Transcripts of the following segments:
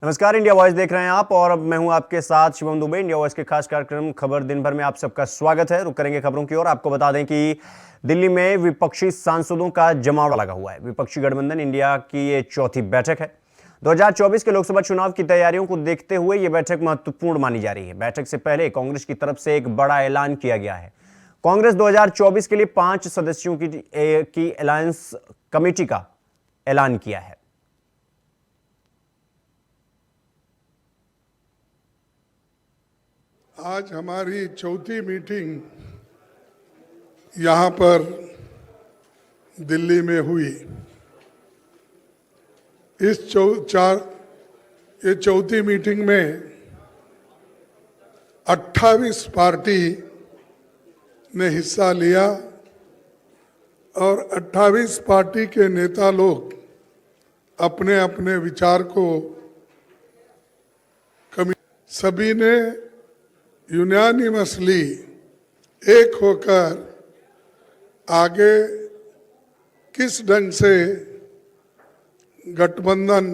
नमस्कार, India voice देख रहे हैं आप और अब मैं हूं आपके साथ शिवम दुबे। इंडिया वॉइस के खास कार्यक्रम खबर दिन भर में आप सबका स्वागत है। रुक करेंगे खबरों की ओर। आपको बता दें कि दिल्ली में विपक्षी सांसदों का जमावड़ा लगा हुआ है। विपक्षी गठबंधन इंडिया की ये चौथी बैठक है। 2024 के लोकसभा चुनाव की तैयारियों को देखते हुए यह बैठक महत्वपूर्ण मानी जा रही है। बैठक से पहले कांग्रेस की तरफ से एक बड़ा ऐलान किया गया है। कांग्रेस 2024 के लिए 5 सदस्यों की अलायंस कमेटी का ऐलान किया है। आज हमारी चौथी मीटिंग यहाँ पर दिल्ली में हुई। इस चौथी मीटिंग में 28 पार्टी ने हिस्सा लिया और 28 पार्टी के नेता लोग अपने अपने विचार को सभी ने यूनानिमसली एक होकर आगे किस ढंग से गठबंधन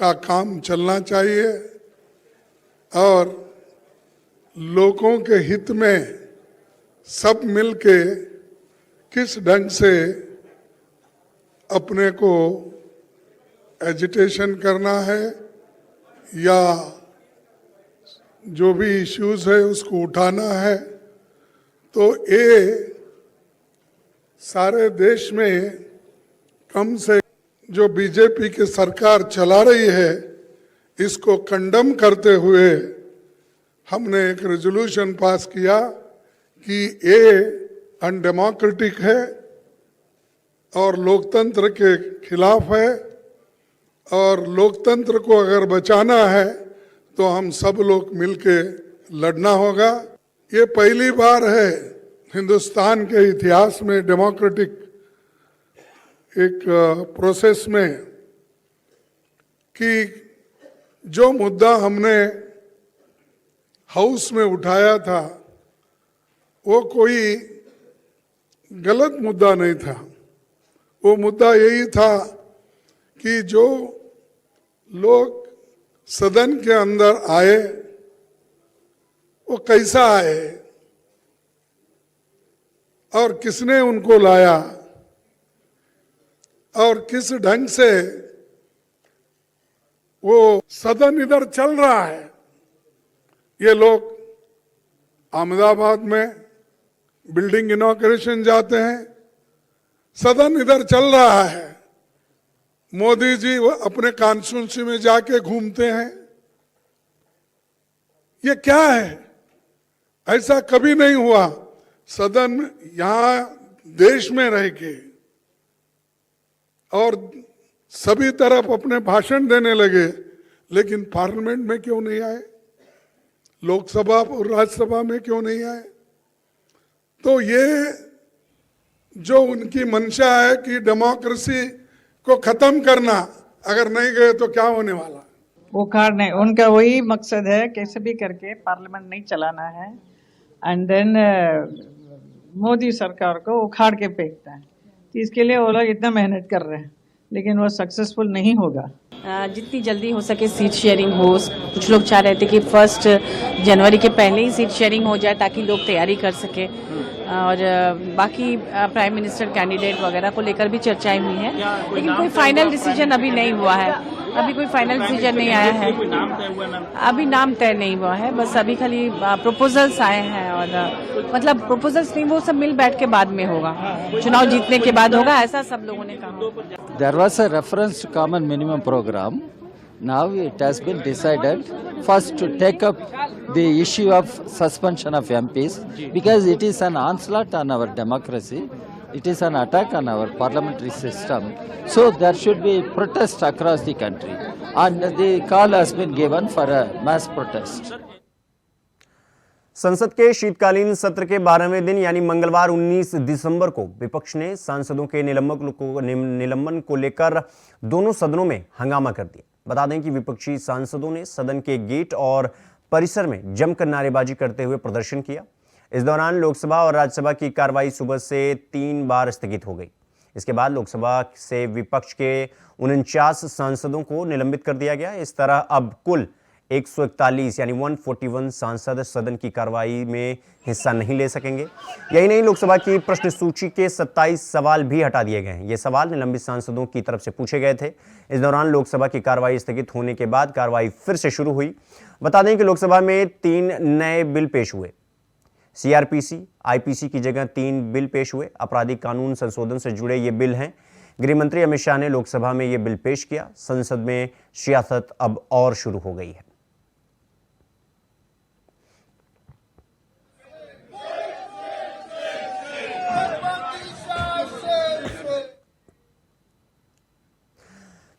का काम चलना चाहिए और लोगों के हित में सब मिलके किस ढंग से अपने को एजिटेशन करना है या जो भी इश्यूज है उसको उठाना है। तो ये सारे देश में कम से जो बीजेपी की सरकार चला रही है इसको कंडम करते हुए हमने एक रेजोल्यूशन पास किया कि ये अनडेमोक्रेटिक है और लोकतंत्र के खिलाफ है और लोकतंत्र को अगर बचाना है तो हम सब लोग मिलके लड़ना होगा। ये पहली बार है हिंदुस्तान के इतिहास में डेमोक्रेटिक एक प्रोसेस में कि जो मुद्दा हमने हाउस में उठाया था वो कोई गलत मुद्दा नहीं था। वो मुद्दा यही था कि जो लोग सदन के अंदर आए वो कैसा आए और किसने उनको लाया और किस ढंग से वो सदन इधर चल रहा है। ये लोग अहमदाबाद में बिल्डिंग इनॉग्रेशन जाते हैं, सदन इधर चल रहा है। मोदी जी वो अपने कॉन्स्टिट्यूंसी में जाके घूमते हैं। ये क्या है? ऐसा कभी नहीं हुआ। सदन यहां देश में रह के और सभी तरफ अपने भाषण देने लगे, लेकिन पार्लियामेंट में क्यों नहीं आए? लोकसभा और राज्यसभा में क्यों नहीं आए? तो ये जो उनकी मंशा है कि डेमोक्रेसी को खत्म करना, अगर नहीं गए तो क्या होने वाला? उखाड़ नहीं, उनका वही मकसद है कैसे भी करके पार्लियामेंट नहीं चलाना है एंड देन मोदी सरकार को उखाड़ के फेंकता है। तो इसके लिए वो लोग इतना मेहनत कर रहे हैं लेकिन वो सक्सेसफुल नहीं होगा। जितनी जल्दी हो सके सीट शेयरिंग हो। कुछ लोग चाह रहे थे कि 1 जनवरी के पहले ही सीट शेयरिंग हो जाए ताकि लोग तैयारी कर सके और बाकी प्राइम मिनिस्टर कैंडिडेट वगैरह को लेकर भी चर्चाएं हुई हैं, लेकिन कोई फाइनल डिसीजन अभी नहीं हुआ है। अभी कोई फाइनल डिसीजन नहीं आया है। अभी नाम तय नहीं हुआ है, बस अभी खाली प्रपोजल्स आए हैं और मतलब प्रपोजल्स नहीं, वो सब मिल बैठ के बाद में होगा, चुनाव जीतने के बाद होगा, ऐसा सब लोगों ने कहा। There was a reference to common minimum program. Now it has been decided first to take up the issue of suspension of MPs because it is an onslaught on our democracy. It is an attack on our parliamentary system. So there should be protest across the country. And the call has been given for a mass protest. संसद के शीतकालीन सत्र के 12वें दिन यानी मंगलवार 19 दिसंबर को विपक्ष ने सांसदों के निलंबन को लेकर दोनों सदनों में हंगामा कर दिया। बता दें कि विपक्षी सांसदों ने सदन के गेट और परिसर में जमकर नारेबाजी करते हुए प्रदर्शन किया। इस दौरान लोकसभा और राज्यसभा की कार्रवाई सुबह से 3 बार स्थगित हो गई। इसके बाद लोकसभा से विपक्ष के 49 सांसदों को निलंबित कर दिया गया। इस तरह अब कुल 141 यानी 141 सांसद सदन की कार्रवाई में हिस्सा नहीं ले सकेंगे। यही नहीं, लोकसभा की प्रश्न सूची के 27 सवाल भी हटा दिए गए हैं। ये सवाल निलंबित सांसदों की तरफ से पूछे गए थे। इस दौरान लोकसभा की कार्रवाई स्थगित होने के बाद कार्रवाई फिर से शुरू हुई। बता दें कि लोकसभा में 3 नए बिल पेश हुए। सीआरपीसी, आईपीसी की जगह 3 बिल पेश हुए। आपराधिक कानून संशोधन से जुड़े ये बिल हैं। गृह मंत्री अमित शाह ने लोकसभा में ये बिल पेश किया। संसद में सियासत अब और शुरू हो गई है।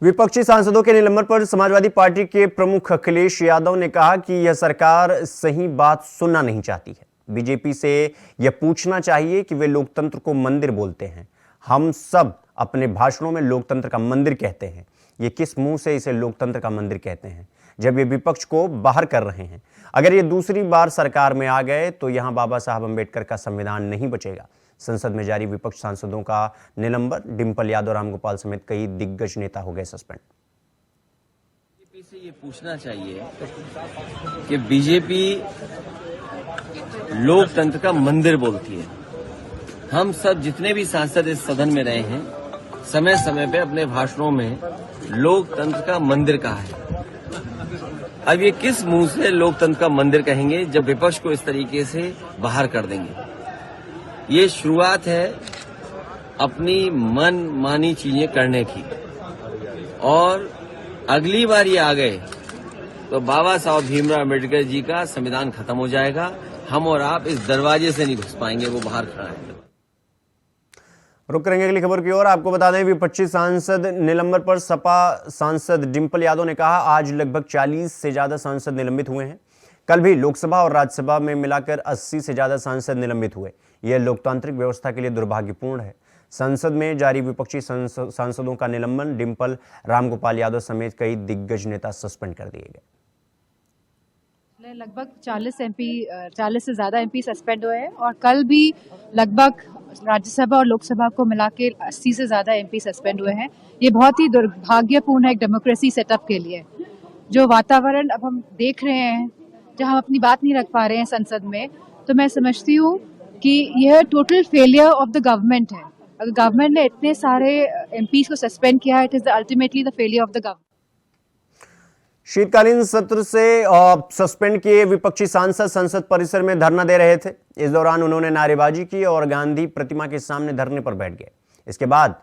विपक्षी सांसदों के निलंबन पर समाजवादी पार्टी के प्रमुख अखिलेश यादव ने कहा कि यह सरकार सही बात सुनना नहीं चाहती है। बीजेपी से यह पूछना चाहिए कि वे लोकतंत्र को मंदिर बोलते हैं। हम सब अपने भाषणों में लोकतंत्र का मंदिर कहते हैं। ये किस मुंह से इसे लोकतंत्र का मंदिर कहते हैं जब ये विपक्ष को बाहर कर रहे हैं? अगर ये दूसरी बार सरकार में आ गए तो यहां बाबा साहब अंबेडकर का संविधान नहीं बचेगा। संसद में जारी विपक्ष सांसदों का निलंबन, डिंपल यादव, रामगोपाल समेत कई दिग्गज नेता हो गए सस्पेंड। बीजेपी से ये पूछना चाहिए कि बीजेपी लोकतंत्र का मंदिर बोलती है। हम सब जितने भी सांसद इस सदन में रहे हैं, समय समय पे अपने भाषणों में लोकतंत्र का मंदिर कहा है। अब ये किस मुंह से लोकतंत्र का मंदिर कहेंगे जब विपक्ष को इस तरीके से बाहर कर देंगे? ये शुरुआत है अपनी मन मानी चीजें करने की, और अगली बार ये आ गए तो बाबा साहब भीमराव अम्बेडकर जी का संविधान खत्म हो जाएगा। हम और आप इस दरवाजे से नहीं घुस पाएंगे, वो बाहर खड़ा है। रुक करेंगे अगली खबर की ओर। आपको बता दें विपक्षी सांसद निलंबन पर सपा सांसद डिंपल यादव ने कहा, आज लगभग 40 से ज्यादा सांसद निलंबित हुए हैं। कल भी लोकसभा और राज्यसभा में मिलाकर 80 से ज्यादा सांसद निलंबित हुए। यह लोकतांत्रिक व्यवस्था के लिए दुर्भाग्यपूर्ण है। संसद में जारी विपक्षी सांसदों का निलंबन, डिंपल, रामगोपाल यादव समेत कई दिग्गज नेता सस्पेंड कर दिए गए। लगभग 40 से ज्यादा एमपी सस्पेंड हुए हैं, और कल भी लगभग राज्यसभा और लोकसभा को मिला के 80 से ज्यादा एमपी सस्पेंड हुए हैं। ये बहुत ही दुर्भाग्यपूर्ण है एक डेमोक्रेसी सेटअप के लिए। जो वातावरण अब हम देख रहे हैं, जहां हम अपनी बात नहीं रख पा रहे हैं संसद में, तो मैं समझती हूँ कि यह total failure of the government है। अगर गवर्नमेंट ने इतने सारे एमपीज को सस्पेंड किया है, it is ultimately the failure of the government. शीतकालीन सत्र से सस्पेंड किए विपक्षी सांसद संसद परिसर में धरना दे रहे थे। इस दौरान उन्होंने नारेबाजी की और गांधी प्रतिमा के सामने धरने पर बैठ गए। इसके बाद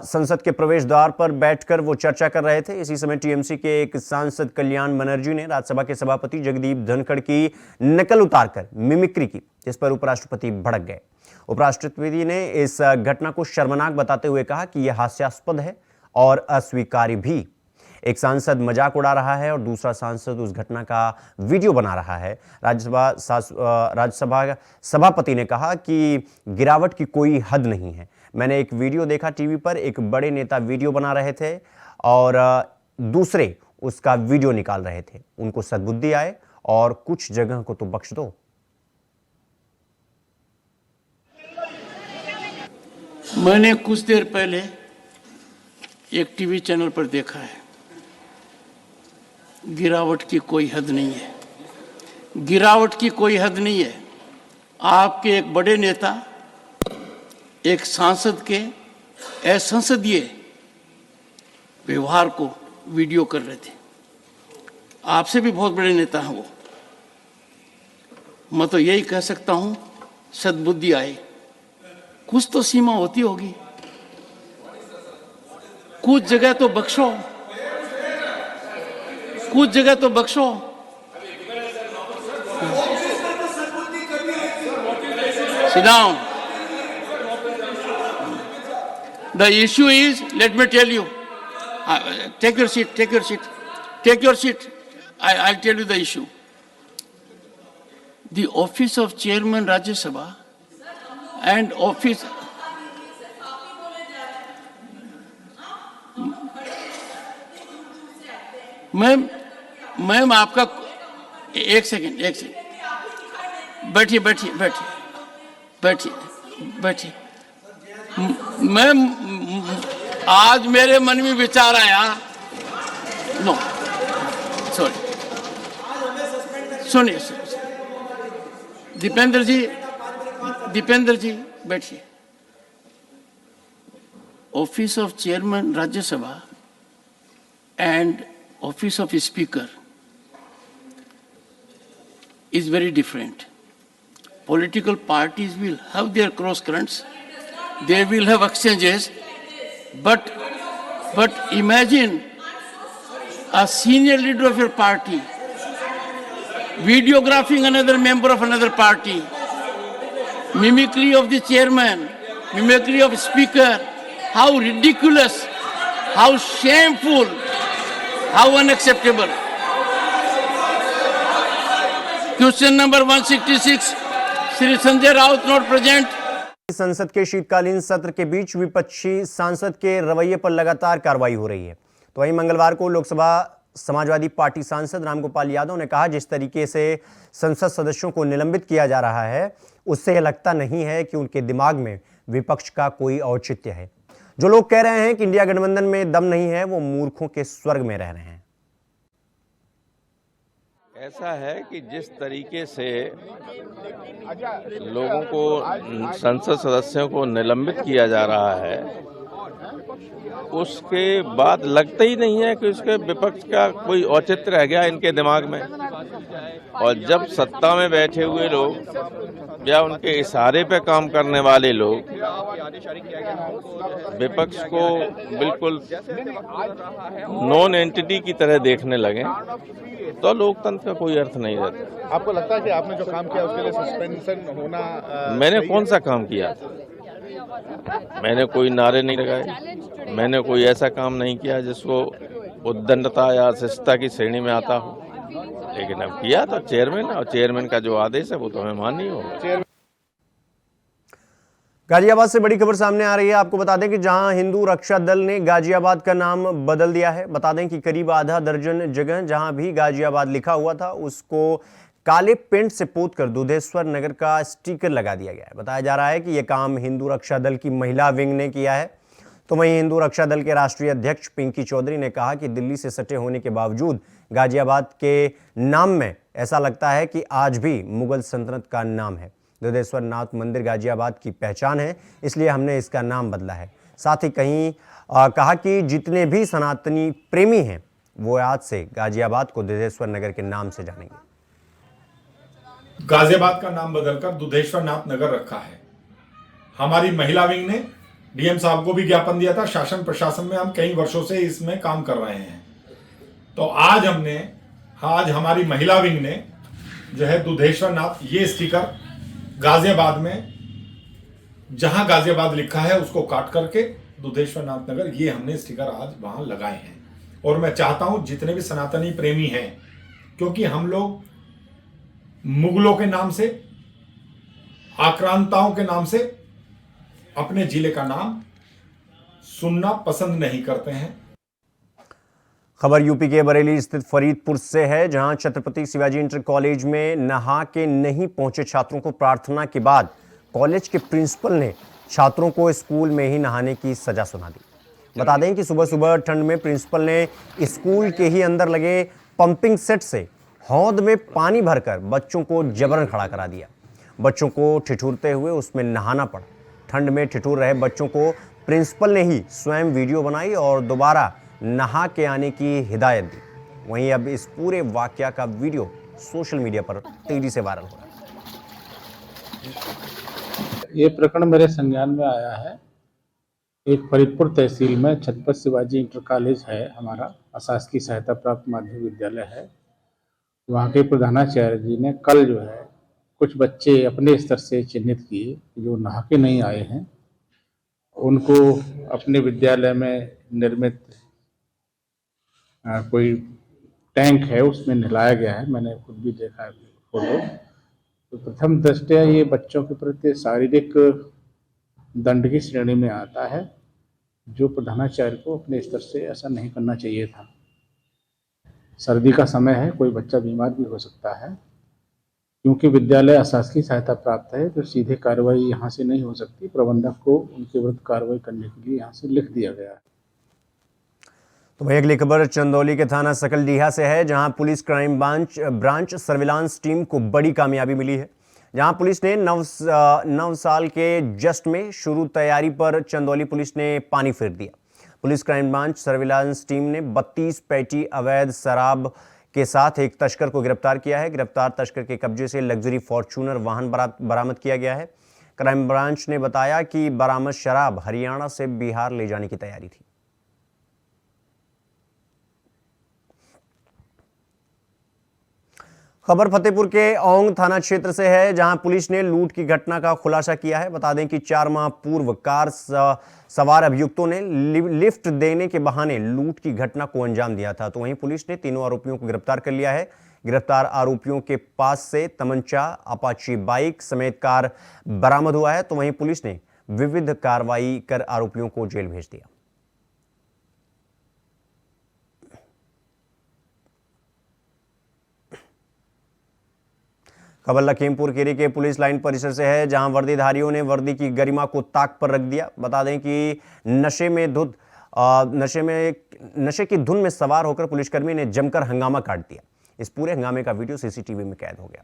संसद के प्रवेश द्वार पर बैठकर वो चर्चा कर रहे थे। इसी समय टीएमसी के एक सांसद कल्याण बनर्जी ने राज्यसभा के सभापति जगदीप धनखड़ की नकल उतारकर मिमिक्री की, जिस पर उपराष्ट्रपति भड़क गए। उपराष्ट्रपति ने इस घटना को शर्मनाक बताते हुए कहा कि यह हास्यास्पद है और अस्वीकार्य भी। एक सांसद मजाक उड़ा रहा है और दूसरा सांसद उस घटना का वीडियो बना रहा है। राज्यसभा सभापति ने कहा कि गिरावट की कोई हद नहीं है। मैंने एक वीडियो देखा टीवी पर, एक बड़े नेता वीडियो बना रहे थे और दूसरे उसका वीडियो निकाल रहे थे। उनको सद्बुद्धि आए और कुछ जगह को तो बख्श दो। मैंने कुछ देर पहले एक टीवी चैनल पर देखा है, गिरावट की कोई हद नहीं है, गिरावट की कोई हद नहीं है। आपके एक बड़े नेता एक सांसद के असंसदीय व्यवहार को वीडियो कर रहे थे। आपसे भी बहुत बड़े नेता हैं वो। मैं तो यही कह सकता हूं, सद्बुद्धि आए। कुछ तो सीमा होती होगी, कुछ जगह तो बख्शो, कुछ जगह तो बख्शो। Sit down. The issue is, let me tell you, take your seat, take your seat, take your seat. I'll tell you the issue. The office of Chairman Rajya Sabha and office... ma'am आपका एक second बैठिए बैठिए बैठिए बैठिए बैठिए। मैं आज मेरे मन में विचार आया, नो सॉरी, सुनिए दीपेंद्र जी बैठिए। Office of chairman Rajya Sabha and office of speaker is very different. Political parties will have their cross currents, they will have exchanges, but imagine a senior leader of your party videographing another member of another party, mimicry of the chairman, mimicry of speaker. How ridiculous, how shameful, how unacceptable. Question number 166, Shri Sanjay Raut not present. संसद के शीतकालीन सत्र के बीच विपक्षी सांसद के रवैये पर लगातार कार्रवाई हो रही है। तो वहीं मंगलवार को लोकसभा समाजवादी पार्टी सांसद रामगोपाल यादव ने कहा, जिस तरीके से संसद सदस्यों को निलंबित किया जा रहा है उससे यह लगता नहीं है कि उनके दिमाग में विपक्ष का कोई औचित्य है। जो लोग कह रहे हैं कि इंडिया गठबंधन में दम नहीं है, वो मूर्खों के स्वर्ग में रह रहे हैं। ऐसा है कि जिस तरीके से लोगों को, संसद सदस्यों को निलंबित किया जा रहा है, उसके बाद लगता ही नहीं है कि उसके विपक्ष का कोई औचित्य रह गया इनके दिमाग में। और जब सत्ता में बैठे हुए लोग या उनके इशारे पे काम करने वाले लोग विपक्ष को बिल्कुल नॉन एंटिटी की तरह देखने लगे, तो लोकतंत्र का कोई अर्थ नहीं रहता। आपको लगता है कि आपने जो काम किया उसके लिए सस्पेंशन होना? मैंने कौन सा काम किया? मैंने कोई नारे नहीं लगाए, मैंने कोई ऐसा काम नहीं किया जिसको उद्दंडता या शिष्टता की श्रेणी में आता हो। लेकिन अब किया तो चेयरमैन, और चेयरमैन का जो आदेश है वो तो हमें माननी होगा। गाजियाबाद से बड़ी खबर सामने आ रही है। आपको बता दें कि जहां हिंदू रक्षा दल ने गाजियाबाद का नाम बदल दिया है। बता दें कि करीब आधा दर्जन जगह जहां भी गाजियाबाद लिखा हुआ था उसको काले पेंट से पोत कर दुधेश्वर नगर का स्टिकर लगा दिया गया है। बताया जा रहा है कि यह काम हिंदू रक्षा दल की महिला विंग ने किया है। तो वहीं हिंदू रक्षा दल के राष्ट्रीय अध्यक्ष पिंकी चौधरी ने कहा कि दिल्ली से सटे होने के बावजूद गाजियाबाद के नाम में ऐसा लगता है कि आज भी मुगल सल्तनत का नाम है। दुधेश्वर नाथ मंदिर गाजियाबाद की पहचान है, इसलिए हमने इसका नाम बदला है। साथ ही कहा कि जितने भी सनातनी प्रेमी हैं वो आज से गाजियाबाद को दुधेश्वर नगर के नाम से जानेंगे। गाजियाबाद का नाम बदलकर दुधेश्वर नाथ नगर रखा है। हमारी महिला विंग ने डीएम साहब को भी ज्ञापन दिया था। शासन प्रशासन में हम कई वर्षों से इसमें काम कर रहे हैं। तो आज हमारी महिला विंग ने जो है दुधेश्वर नाथ, ये स्टिकर गाजियाबाद में जहां गाजियाबाद लिखा है उसको काट करके दुधेश्वर नाथ नगर, ये हमने स्टिकर आज वहां लगाए हैं। और मैं चाहता हूं जितने भी सनातनी प्रेमी हैं, क्योंकि हम लोग मुगलों के नाम से, आक्रांताओं के नाम से अपने जिले का नाम सुनना पसंद नहीं करते हैं। खबर यूपी के बरेली स्थित फरीदपुर से है, जहां छत्रपति शिवाजी इंटर कॉलेज में नहा के नहीं पहुंचे छात्रों को प्रार्थना के बाद कॉलेज के प्रिंसिपल ने छात्रों को स्कूल में ही नहाने की सजा सुना दी। बता दें कि सुबह सुबह ठंड में प्रिंसिपल ने स्कूल के ही अंदर लगे पंपिंग सेट से हौद में पानी भरकर बच्चों को जबरन खड़ा करा दिया। बच्चों को ठिठुरते हुए उसमें नहाना पड़ा। ठंड में ठिठुर रहे बच्चों को प्रिंसिपल ने ही स्वयं वीडियो बनाई और दोबारा नहा के आने की हिदायत दी। वहीं अब इस पूरे वाकया का वीडियो सोशल मीडिया पर तेजी से वायरल हो रहा है। ये प्रकरण मेरे संज्ञान में आया है। एक फरीदपुर तहसील में छत्रपति शिवाजी इंटर कॉलेज है, हमारा अशासकीय सहायता प्राप्त माध्यमिक विद्यालय है। वहाँ के प्रधानाचार्य जी ने कल जो है कुछ बच्चे अपने स्तर से चिन्हित किए जो नहा के नहीं आए हैं, उनको अपने विद्यालय में निर्मित कोई टैंक है उसमें नहलाया गया है। मैंने खुद भी देखा है फोटो। तो प्रथम दृष्टया ये बच्चों के प्रति शारीरिक दंड की श्रेणी में आता है, जो प्रधानाचार्य को अपने स्तर से ऐसा नहीं करना चाहिए था। सर्दी का समय है, कोई बच्चा बीमार भी हो सकता है। क्योंकि विद्यालय अशासकीय सहायता प्राप्त है तो सीधे कार्रवाई यहाँ से नहीं हो सकती, प्रबंधक को उनके विरुद्ध कार्रवाई करने के लिए यहाँ से लिख दिया गया है। तो वही अगली खबर चंदौली के थाना सकलडीहा से है, जहां police crime branch surveillance team को बड़ी कामयाबी मिली है। जहां पुलिस ने 9 साल के जश्न में शुरू तैयारी पर चंदौली पुलिस ने पानी फेर दिया। Police crime branch surveillance team ने 32 पेटी अवैध शराब के साथ एक तस्कर को गिरफ्तार किया है। गिरफ्तार तस्कर के कब्जे से लग्जरी फॉर्च्यूनर वाहन बरामद किया गया है। क्राइम ब्रांच ने बताया कि बरामद शराब हरियाणा से बिहार ले जाने की तैयारी थी। खबर फतेहपुर के औंग थाना क्षेत्र से है, जहां पुलिस ने लूट की घटना का खुलासा किया है। बता दें कि 4 माह पूर्व कार सवार अभियुक्तों ने लिफ्ट देने के बहाने लूट की घटना को अंजाम दिया था। तो वहीं पुलिस ने तीनों आरोपियों को गिरफ्तार कर लिया है। गिरफ्तार आरोपियों के पास से तमंचा, अपाची बाइक समेत कार बरामद हुआ है। तो वहीं पुलिस ने विविध कार्रवाई कर आरोपियों को जेल भेज दिया। खबर लखीमपुर खीरी के पुलिस लाइन परिसर से है, जहां वर्दीधारियों ने वर्दी की गरिमा को ताक पर रख दिया। बता दें कि नशे की धुन में सवार होकर पुलिसकर्मी ने जमकर हंगामा काट दिया। इस पूरे हंगामे का वीडियो सीसीटीवी में कैद हो गया।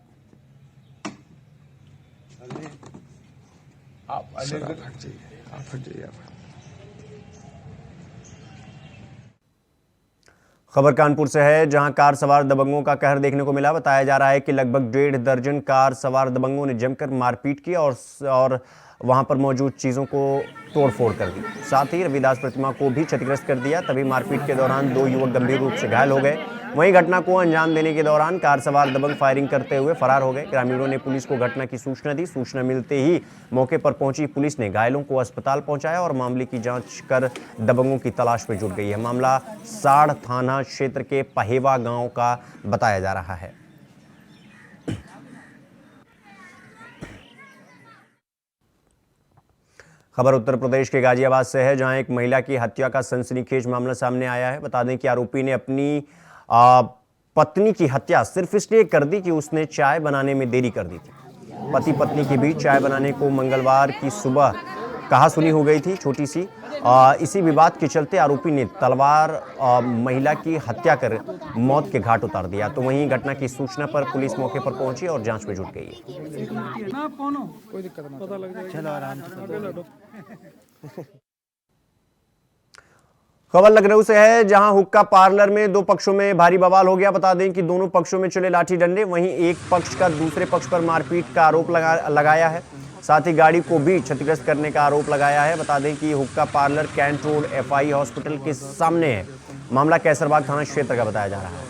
खबर कानपुर से है, जहां कार सवार दबंगों का कहर देखने को मिला। बताया जा रहा है कि लगभग 1.5 दर्जन कार सवार दबंगों ने जमकर मारपीट की और वहां पर मौजूद चीजों को तोड़फोड़ कर दी। साथ ही रविदास प्रतिमा को भी क्षतिग्रस्त कर दिया। तभी मारपीट के दौरान 2 युवक गंभीर रूप से घायल हो गए। वहीं घटना को अंजाम देने के दौरान कार सवार दबंग फायरिंग करते हुए फरार हो गए। ग्रामीणों ने पुलिस को घटना की सूचना दी। सूचना मिलते ही मौके पर पहुंची पुलिस ने घायलों को अस्पताल पहुंचाया और मामले की जांच कर दबंगों की तलाश में जुट गई है। मामला साड़ थाना क्षेत्र के पहेवा गांव का बताया जा रहा है। खबर उत्तर प्रदेश के गाजियाबाद से है, जहां एक महिला की हत्या का सनसनीखेज मामला सामने आया है। बता दें कि आरोपी ने अपनी पत्नी की हत्या सिर्फ इसलिए कर दी कि उसने चाय बनाने में देरी कर दी थी। पति पत्नी के बीच चाय बनाने को मंगलवार की सुबह कहासुनी हो गई थी छोटी सी। इसी विवाद के चलते आरोपी ने तलवार महिला की हत्या कर मौत के घाट उतार दिया। तो वहीं घटना की सूचना पर पुलिस मौके पर पहुंची और जांच में जुट गई है। खबर लखनऊ से है, जहां हुक्का पार्लर में 2 पक्षों में भारी बवाल हो गया। बता दें कि दोनों पक्षों में चले लाठी डंडे। वहीं एक पक्ष का दूसरे पक्ष पर मारपीट का आरोप लगाया है। साथ ही गाड़ी को भी क्षतिग्रस्त करने का आरोप लगाया है। बता दें कि हुक्का parlour cantt road FI hospital के सामने है। मामला कैसरबाग थाना क्षेत्र का बताया जा रहा है।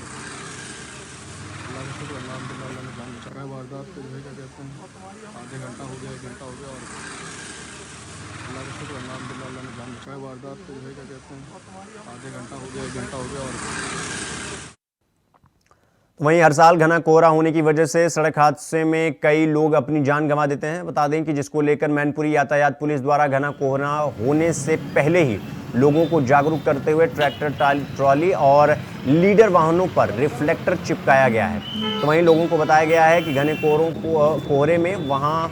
वहीं हर साल घना कोहरा होने की वजह से सड़क हादसे में कई लोग अपनी जान गंवा देते हैं। बता दें कि जिसको लेकर मैनपुरी यातायात पुलिस द्वारा घना कोहरा होने से पहले ही लोगों को जागरूक करते हुए ट्रैक्टर, ट्रॉली और लीडर वाहनों पर रिफ्लेक्टर चिपकाया गया है। तो वहीं लोगों को बताया गया है कि घने कोहरे में वहां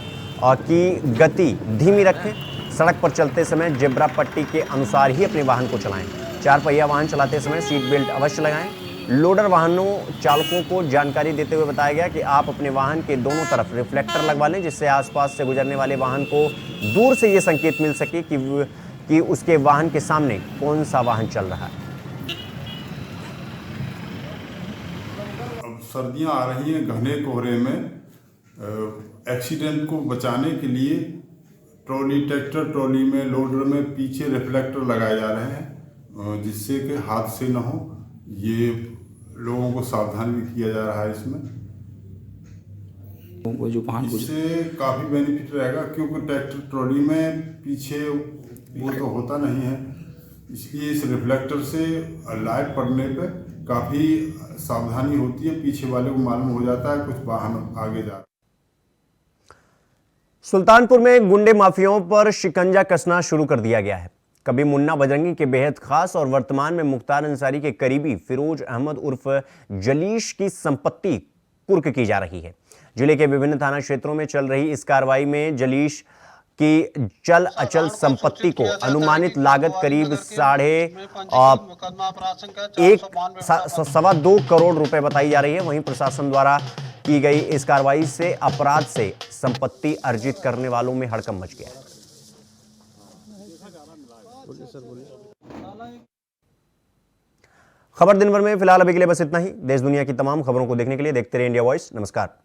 की गति धीमी रखें। सड़क पर चलते समय जेब्रा पट्टी के अनुसार ही अपने वाहन को चलाएं। 4 पहिया वाहन चलाते समय सीट बेल्ट अवश्य लगाएं। लोडर वाहनों चालकों को जानकारी देते हुए बताया गया कि आप अपने वाहन के दोनों तरफ रिफ्लेक्टर लगवा लें, जिससे आसपास से गुजरने वाले वाहन को दूर से ये संकेत मिल सके कि उसके वाहन के सामने कौन सा वाहन चल रहा है। अब सर्दियां आ रही हैं, घने कोहरे में एक्सीडेंट को बचाने के लिए ट्रैक्टर ट्रॉली में, लोडर में पीछे रिफ्लेक्टर लगाए जा रहे हैं, जिससे कि हादसे न हो। ये लोगों को सावधान भी किया जा रहा है। इसमें इससे काफ़ी बेनिफिट रहेगा, क्योंकि ट्रैक्टर ट्रॉली में पीछे वो तो होता नहीं है, इसलिए इस रिफ्लेक्टर से लाइट पड़ने पे काफ़ी सावधानी होती है। पीछे वाले को मालूम हो जाता है कुछ वाहन आगे जा। सुल्तानपुर में गुंडे माफियाओं पर शिकंजा कसना शुरू कर दिया गया है। कभी मुन्ना बजरंगी के बेहद खास और वर्तमान में मुख्तार अंसारी के करीबी फिरोज अहमद उर्फ जलीश की संपत्ति कुर्क की जा रही है। जिले के विभिन्न थाना क्षेत्रों में चल रही इस कार्रवाई में जलीश की चल अचल संपत्ति को अनुमानित लागत करीब 1.25 करोड़ रुपए बताई जा रही है। वहीं प्रशासन द्वारा की गई इस कार्रवाई से अपराध से संपत्ति अर्जित करने वालों में हड़कंप मच गया है। खबर दिन भर में फिलहाल अभी के लिए बस इतना ही। देश दुनिया की तमाम खबरों को देखने के लिए देखते रहिए इंडिया वॉइस। नमस्कार।